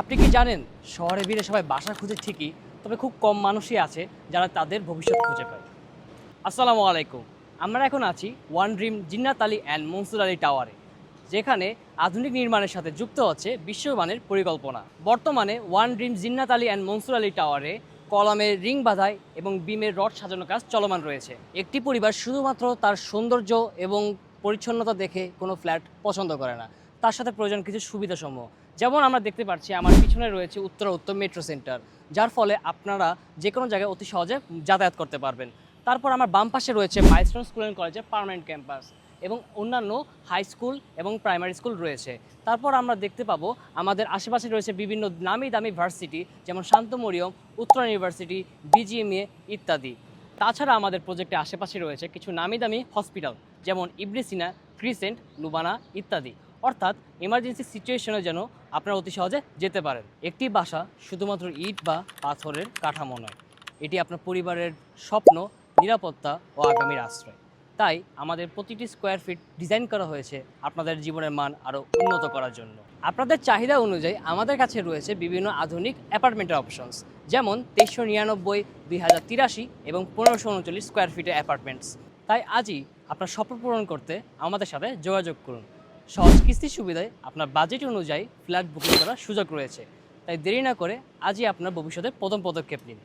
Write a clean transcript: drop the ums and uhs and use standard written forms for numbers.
আপনি কি জানেন শহরে ভিড়ে সবাই বাসা খুঁজে ঠিকই, তবে খুব কম মানুষই আছে যারা তাদের ভবিষ্যৎ খুঁজে পায়। আসসালামু আলাইকুম। আমরা এখন আছি one dream Jinnat Ali and Mansur Ali টাওয়ারে, যেখানে আধুনিক নির্মাণের সাথে যুক্ত হচ্ছে বিশ্বমানের পরিকল্পনা। বর্তমানে one dream Jinnat Ali and Mansur Ali টাওয়ারে কলামের রিং বাঁধাই এবং বিমের রড সাজানোর কাজ চলমান রয়েছে। একটি পরিবার শুধুমাত্র তার সৌন্দর্য এবং পরিচ্ছন্নতা দেখে কোনো ফ্ল্যাট পছন্দ করে না, তার সাথে প্রয়োজন কিছু সুবিধাসমূহ। যেমন আমরা দেখতে পাচ্ছি আমার পিছনে রয়েছে উত্তর মেট্রো সেন্টার, যার ফলে আপনারা যে কোনো জায়গায় অতি সহজে যাতায়াত করতে পারবেন। তারপর আমার বাম পাশে রয়েছে মাইলস্টোন স্কুল অ্যান্ড কলেজের পার্মানেন্ট ক্যাম্পাস এবং অন্যান্য হাই স্কুল এবং প্রাইমারি স্কুল রয়েছে। তারপর আমরা দেখতে পাবো আমাদের আশেপাশে রয়েছে বিভিন্ন নামি দামি ভার্সিটি, যেমন শান্ত মরিয়ম, উত্তরা ইউনিভার্সিটি, বিজিএমএ ইত্যাদি। তাছাড়া আমাদের প্রজেক্টের আশেপাশে রয়েছে কিছু নামি দামি হসপিটাল, যেমন ইবনে সিনা, ক্রিসেন্ট, লুবানা ইত্যাদি। অর্থাৎ এমার্জেন্সি সিচুয়েশনে যেন আপনারা অতি সহজে যেতে পারেন। একটি বাসা শুধুমাত্র ইট বা পাথরের কাঠামো নয়, এটি আপনার পরিবারের স্বপ্ন, নিরাপত্তা ও আগামীর আশ্রয়। তাই আমাদের প্রতিটি স্কোয়ার ফিট ডিজাইন করা হয়েছে আপনাদের জীবনের মান আরও উন্নত করার জন্য। আপনাদের চাহিদা অনুযায়ী আমাদের কাছে রয়েছে বিভিন্ন আধুনিক অ্যাপার্টমেন্টের অপশনস, যেমন 2399, 2083 এবং 1539 স্কোয়ার ফিটের অ্যাপার্টমেন্টস। তাই আজই আপনার স্বপ্ন পূরণ করতে আমাদের সাথে যোগাযোগ করুন। সহজ কিস্তির সুবিধায় আপনার বাজেট অনুযায়ী ফ্ল্যাট বুকিং করার সুযোগ রয়েছে। তাই দেরি না করে আজই আপনার ভবিষ্যতের প্রথম পদক্ষেপ নিন।